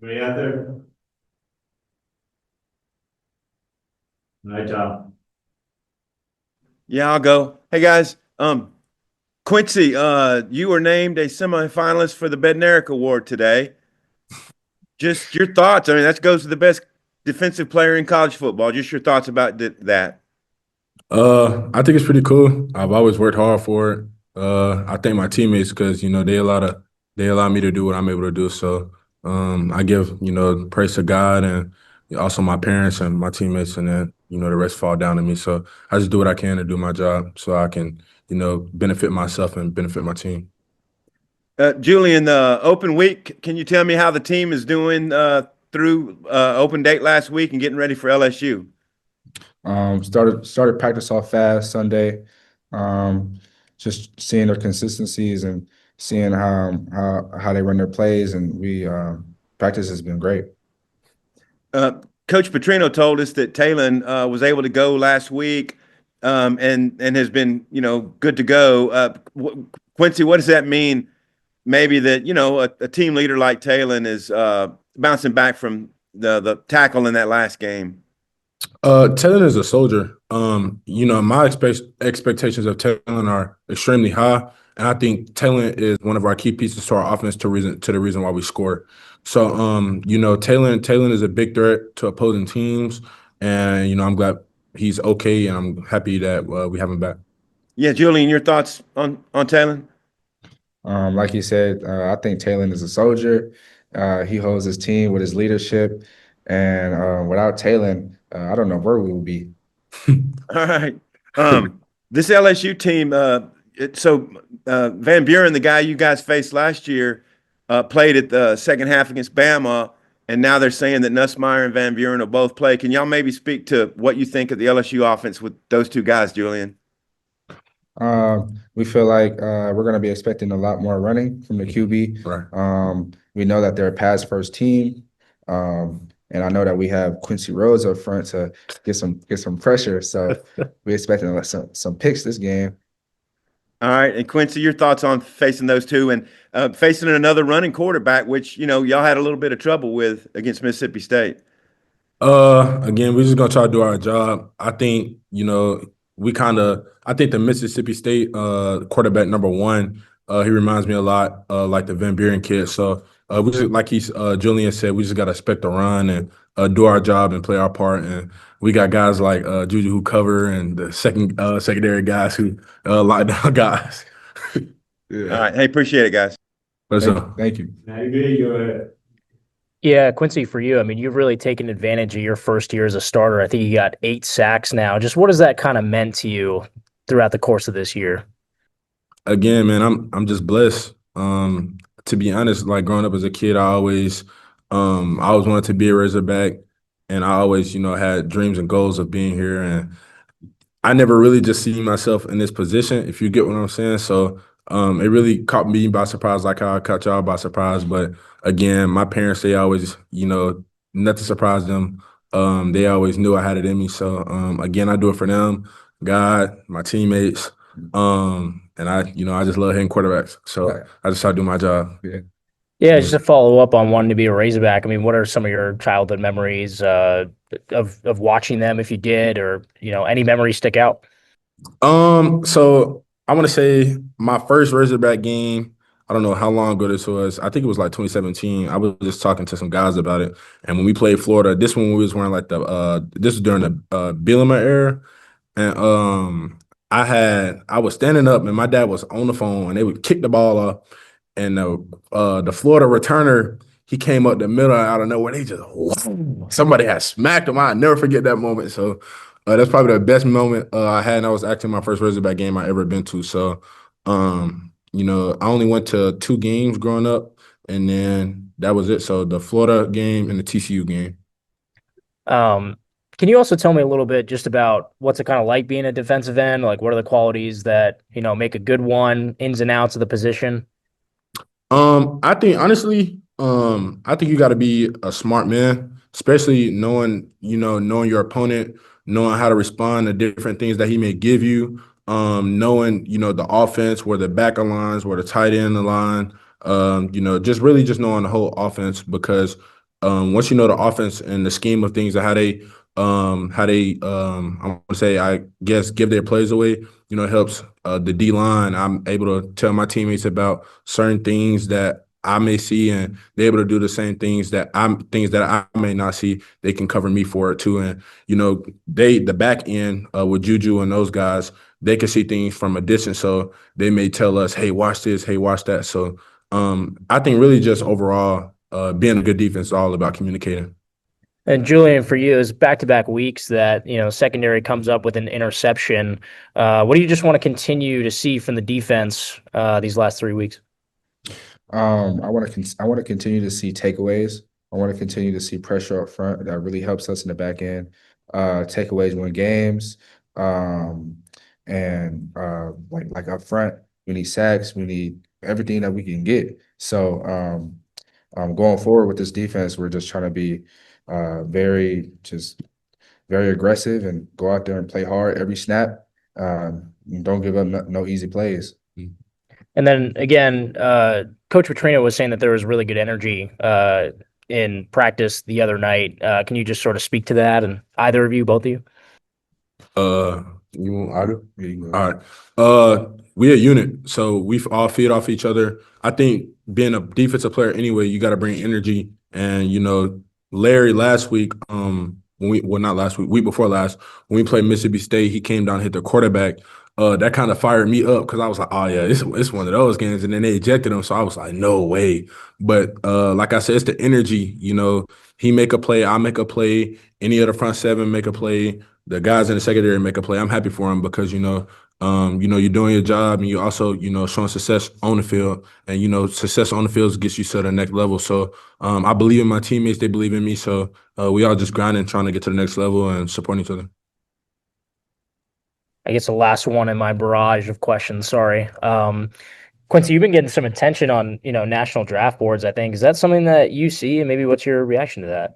Anybody out there? Night, Tom. Yeah, I'll go. Hey guys, Quincy, you were named a semifinalist for the Bednarik Award today. Just your thoughts. I mean, that goes to the best defensive player in college football. Just your thoughts about that. I think it's pretty cool. I've always worked hard for it. I thank my teammates because they allow me to do what I'm able to do. So I give praise to God and also my parents and my teammates, and then the rest fall down to me. So I just do what I can to do my job so I can benefit myself and benefit my team. Julian, the open week. Can you tell me how the team is doing through open date last week and getting ready for LSU? Started practice off fast Sunday. Um, just seeing their consistencies and seeing how they run their plays, and we practice has been great. Uh, Coach Petrino told us that Taylen was able to go last week and has been good to go. Quincy, what does that mean? Maybe that a team leader like Taylen is bouncing back from the tackle in that last game. Taylor is a soldier. My expectations of Taylor are extremely high, and I think Taylor is one of our key pieces to our offense to the reason why we score. So, Taylor is a big threat to opposing teams, and I'm glad he's okay, and I'm happy that we have him back. Yeah, Julian, your thoughts on Taylen? Like you said, I think Taylen is a soldier. He holds his team with his leadership, and without Taylen, I don't know where we would be. All right. This LSU team, Van Buren, the guy you guys faced last year, played at the second half against Bama, and now they're saying that Nussmeier and Van Buren will both play. Can y'all maybe speak to what you think of the LSU offense with those two guys, Julian? We feel like we're going to be expecting a lot more running from the QB. Right. We know that they're a pass first team, and I know that we have Quincy Rhodes up front to get some pressure. So we're expecting some picks this game. All right, and Quincy, your thoughts on facing those two and facing another running quarterback, which y'all had a little bit of trouble with against Mississippi State. Again, we're just gonna try to do our job. I think, I think the Mississippi State quarterback number one, he reminds me a lot like the Van Buren kid. So we just like Julian said, we just gotta expect to run and do our job and play our part. And we got guys like Juju who cover and the secondary guys who lock down guys. All Yeah. right, hey, appreciate it, guys. But Thank you. Maybe you're Yeah, Quincy, for you, I mean, you've really taken advantage of your first year as a starter. I think you got 8 sacks now. Just what has that kind of meant to you throughout the course of this year? Again, man, I'm just blessed. To be honest, like growing up as a kid, I always wanted to be a Razorback, and I always, had dreams and goals of being here. And I never really just see myself in this position, if you get what I'm saying. So it really caught me by surprise, like how I caught y'all by surprise. But again, my parents, they always, nothing surprised them. They always knew I had it in me. So again, I do it for them, God, my teammates. And I just love hitting quarterbacks. So I just try to do my job. Yeah. Yeah, just to follow up on wanting to be a Razorback. I mean, what are some of your childhood memories of watching them, if you did, or any memories stick out? So I want to say my first Razorback game. I don't know how long ago this was. I think it was like 2017. I was just talking to some guys about it, and when we played Florida, this one we was wearing like this was during the Bielema era, and I was standing up, and my dad was on the phone, and they would kick the ball off, and the Florida returner, he came up the middle out of nowhere. They just somebody had smacked him. I'll never forget that moment. So that's probably the best moment I had. And I was actually my first Razorback game I ever been to. So I only went to 2 games growing up, and then that was it. So the Florida game and the TCU game. Um, can you also tell me a little bit just about what's it kind of like being a defensive end? Like, what are the qualities that make a good one, ins and outs of the position? I think honestly, I think you got to be a smart man, especially knowing your opponent, knowing how to respond to different things that he may give you, knowing, the offense, where the back aligns, where the tight end align, just really just knowing the whole offense because once you know the offense and the scheme of things and I want to say, I guess, give their plays away, it helps the D line. I'm able to tell my teammates about certain things that I may see, and they're able to do the same things that I may not see. They can cover me for it too. And the back end with Juju and those guys, they can see things from a distance, so they may tell us, "Hey, watch this. Hey, watch that." So I think really just overall, being a good defense is all about communicating. And Julian, for you, is back-to-back weeks that, secondary comes up with an interception. What do you just want to continue to see from the defense these last 3 weeks? I want to continue to see takeaways. I want to continue to see pressure up front that really helps us in the back end. Takeaways win games. And like up front, we need sacks. We need everything that we can get. So going forward with this defense, we're just trying to be very aggressive and go out there and play hard every snap. Don't give up no easy plays. And then again, Coach Petrino was saying that there was really good energy in practice the other night. Can you just sort of speak to that? And either of you, both of you? You want Auto? Yeah, you can go. All right. We're a unit, so we all feed off each other. I think being a defensive player anyway, you got to bring energy. And Larry last week, not last week, week before last, when we played Mississippi State, he came down and hit the quarterback. That kind of fired me up because I was like, oh yeah, it's one of those games. And then they ejected him, so I was like, no way. But like I said, it's the energy. He make a play, I make a play. Any of the front seven make a play. The guys in the secondary make a play. I'm happy for him because you're doing your job, and you also showing success on the field, and success on the field gets you to the next level. So I believe in my teammates; they believe in me. So we all just grinding, trying to get to the next level and supporting each other. I guess the last one in my barrage of questions. Sorry, Quincy, you've been getting some attention on national draft boards. I think, is that something that you see, and maybe what's your reaction to that?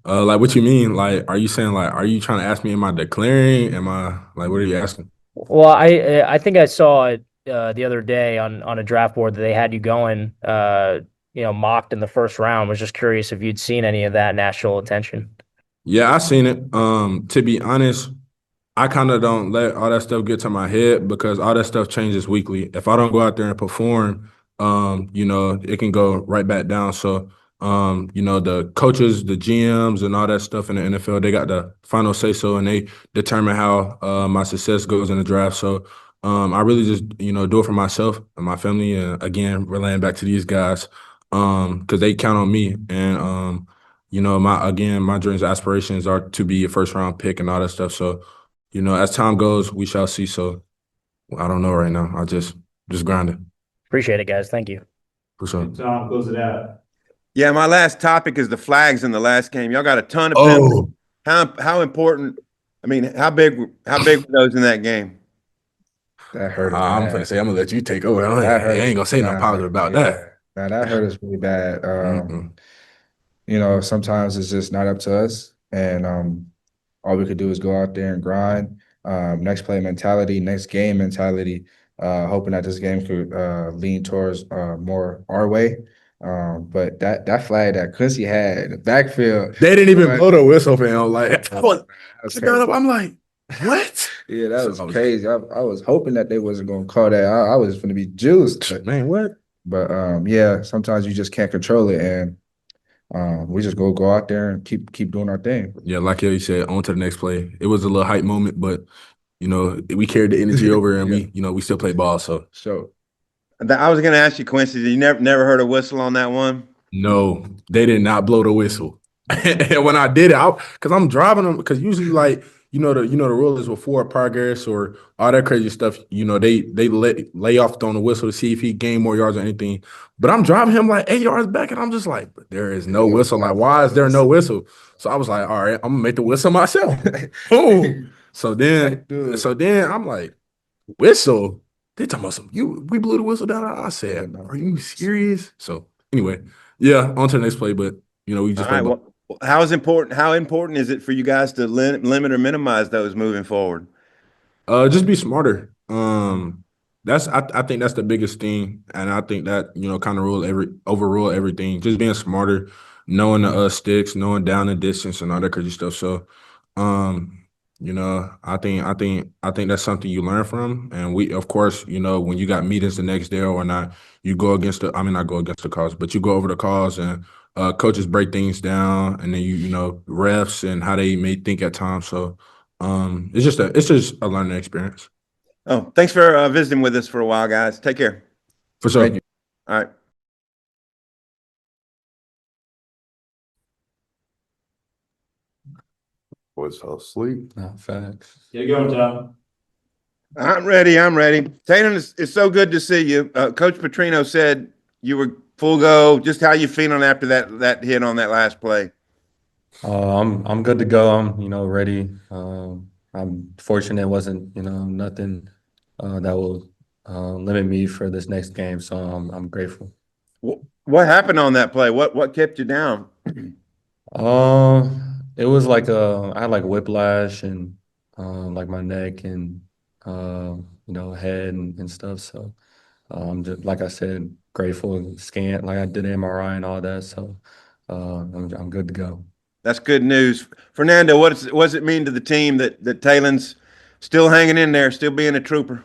Like, what you mean? Like, are you saying, like, are you trying to ask me, am I declaring? Am I, like, what are you asking? Well, I think I saw it the other day on a draft board that they had you going, mocked in the first round. Was just curious if you'd seen any of that national attention. Yeah, I seen it. To be honest, I kind of don't let all that stuff get to my head because all that stuff changes weekly. If I don't go out there and perform, it can go right back down. So, the coaches, the GMs, and all that stuff in the NFL, they got the final say so, and they determine how my success goes in the draft. So, I really just do it for myself and my family, and again, relaying back to these guys, because they count on me, and my dreams, aspirations are to be a first round pick and all that stuff. So, as time goes, we shall see. So I don't know right now. I just grinding. Appreciate it, guys. Thank you. For sure. Tom, close it out. Yeah, my last topic is the flags in the last game. Y'all got a ton of penalties. How important? I mean, how big were those in that game? That hurt us I'm bad. gonna say I'm gonna let you take over. I ain't gonna say no positive about that. Nah, that hurt us really bad. Sometimes it's just not up to us, and all we could do is go out there and grind. Next play mentality, next game mentality, hoping that this game could lean towards more our way. But that flag that Quincy had in the backfield, they didn't even blow the whistle for him. Like, I'm like, what? Yeah, that was crazy. I was hoping that they wasn't gonna call that. I was gonna be juiced. Man, what? But yeah, sometimes you just can't control it, and we just go out there and keep doing our thing. Yeah, like you said, on to the next play. It was a little hype moment, but we carried the energy over, and we still play ball. So I was going to ask you, Quincy, you never heard a whistle on that one? No, they did not blow the whistle. And when I did it, because I'm driving them, because usually the rule is before progress or all that crazy stuff, they lay off throwing the whistle to see if he gained more yards or anything. But I'm driving him like 8 yards back, and I'm just like, but there is no whistle. Like, why is there no whistle? So I was like, all right, I'm gonna make the whistle myself. Boom. So then I'm like, whistle? They talking about we blew the whistle down. I said, are you serious? So anyway, yeah, on to the next play, but we just all right, how important is it for you guys to limit or minimize those moving forward? Just be smarter. I think that's the biggest thing, and I think that kind of overrule everything. Just being smarter, knowing the sticks, knowing down and distance and all that crazy stuff. So, I think that's something you learn from. And we, of course, when you got meetings the next day or not, you go against the. I mean, not go against the calls, but you go over the calls and coaches break things down, and then refs and how they may think at times. So, it's just a learning experience. Oh, thanks for visiting with us for a while, guys. Take care. For sure. Thank you. All right. Boys fell asleep. Facts. Get it going, Tom. I'm ready. Taylen, it's so good to see you. Coach Petrino said you were full go. Just how you feeling after that hit on that last play? I'm good to go. I'm ready. I'm fortunate it wasn't nothing that will limit me for this next game. So I'm grateful. What happened on that play? What kept you down? It was like I had like whiplash and like my neck and head and stuff. So just like I said, grateful and scan like I did MRI and all that. So I'm good to go. That's good news. Fernando, what does it mean to the team that Taylen's still hanging in there, still being a trooper?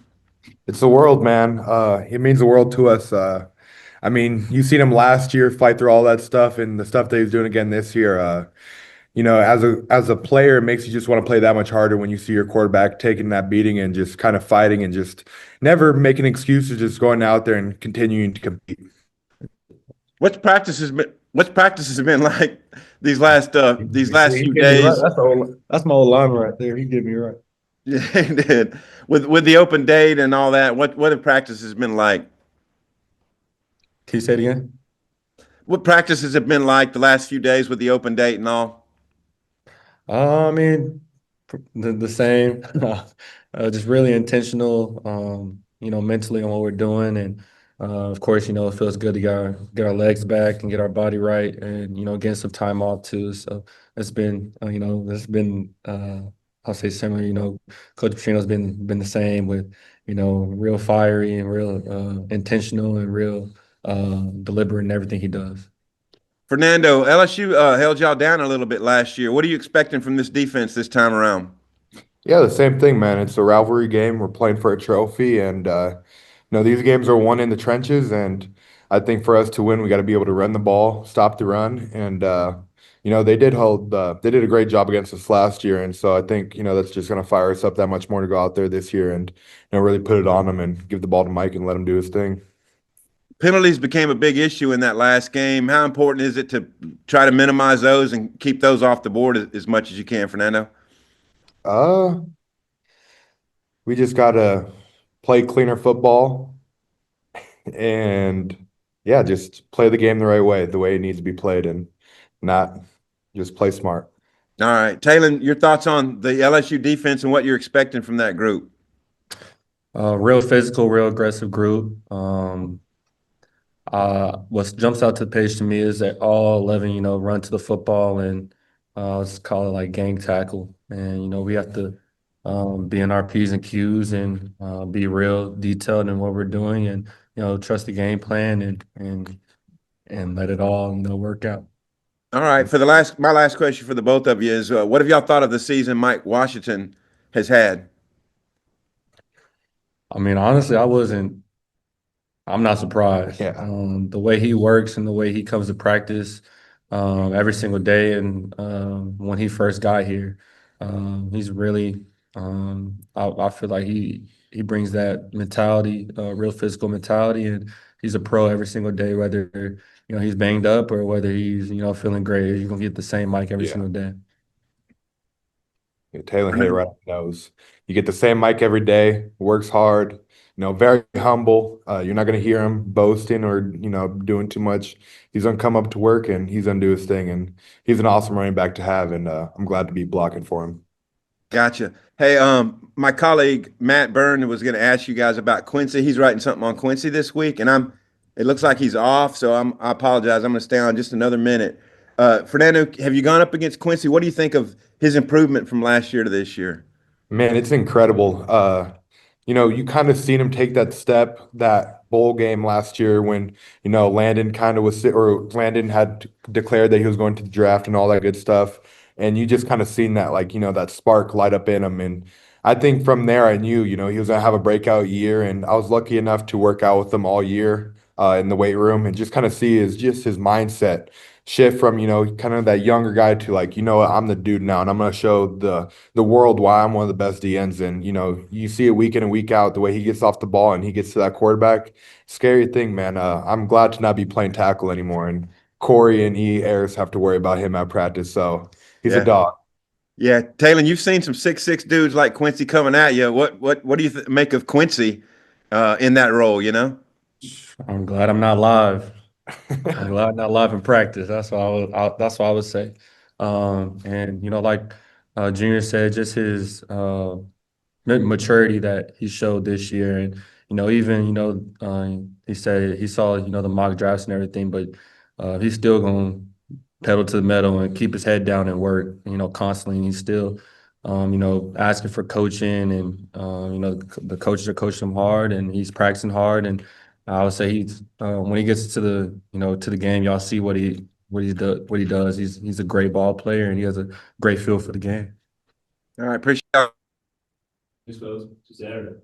It's the world, man. It means the world to us. I mean, you seen him last year fight through all that stuff and the stuff that he's doing again this year. As a player, it makes you just want to play that much harder when you see your quarterback taking that beating and just kind of fighting and just never making excuses, just going out there and continuing to compete. What's practices been like these last few He days? right. That's my old lineman right there. He did me right. Yeah, he did. With the open date and all that, what have practices been like? Can you say it again? What practices have been like the last few days with the open date and all? I mean, the same. Just really intentional. Mentally on what we're doing, and of course, it feels good to get our legs back and get our body right, and getting some time off too. So I'll say similar. Coach Petrino's been the same with real fiery and real intentional and real deliberate in everything he does. Fernando, LSU held y'all down a little bit last year. What are you expecting from this defense this time around? Yeah, the same thing, man. It's a rivalry game. We're playing for a trophy, and these games are won in the trenches. And I think for us to win, we got to be able to run the ball, stop the run, and they did a great job against us last year, and so I think that's just going to fire us up that much more to go out there this year and really put it on them and give the ball to Mike and let him do his thing. Penalties became a big issue in that last game. How important is it to try to minimize those and keep those off the board as much as you can, Fernando? We just gotta play cleaner football and yeah, just play the game the way it needs to be played, and not just play smart. All right. Taylen, your thoughts on the LSU defense and what you're expecting from that group? Real physical, real aggressive group. What jumps out to the page to me is that all 11, run to the football and let's call it like gang tackle. And, we have to be in our P's and Q's and be real detailed in what we're doing and, trust the game plan and let it all, work out. All right. My last question for the both of you is, what have y'all thought of the season Mike Washington has had? I mean, honestly, I'm not surprised. Yeah. The way he works and the way he comes to practice every single day, and when he first got here, he's really. I feel like he brings that mentality, real physical mentality, and he's a pro every single day. Whether he's banged up or whether he's feeling great, you're gonna get the same mic every Yeah. single day. Yeah, Taylor hit it right on the nose. You get the same mic every day, works hard, very humble. You're not going to hear him boasting or, doing too much. He's going to come up to work and he's going to do his thing. And he's an awesome running back to have. And I'm glad to be blocking for him. Gotcha. Hey, my colleague Matt Byrne was going to ask you guys about Quincy. He's writing something on Quincy this week, and it looks like he's off, so I apologize. I'm going to stay on just another minute. Fernando, have you gone up against Quincy? What do you think of his improvement from last year to this year? Man, it's incredible. you kind of seen him take that step, that bowl game last year when, Landon kind of or Landon had declared that he was going to the draft and all that good stuff. And you just kind of seen that, like, that spark light up in him. And I think from there, I knew, he was going to have a breakout year. And I was lucky enough to work out with him all year in the weight room and just kind of see his mindset shift from, kind of that younger guy to like, what, I'm the dude now and I'm going to show the world why I'm one of the best DNs. And, you see it week in and week out, the way he gets off the ball and he gets to that quarterback. Scary thing, man. I'm glad to not be playing tackle anymore. And Corey and Ayers have to worry about him at practice. So he's a Yeah. dog. Yeah, Taylen, you've seen some 6'6" dudes like Quincy coming at you. What do you make of Quincy in that role? I'm glad I'm not live. I'm glad I'm not live in practice. That's what I would say. And like Junior said, just his maturity that he showed this year, and even he said he saw the mock drafts and everything, but he's still going to pedal to the metal and keep his head down and work, constantly. And he's still, asking for coaching, and the coaches are coaching him hard, and he's practicing hard. And I would say he's when he gets to the game, y'all see what he does. He's a great ball player, and he has a great feel for the game. All right, appreciate it. Just Saturday.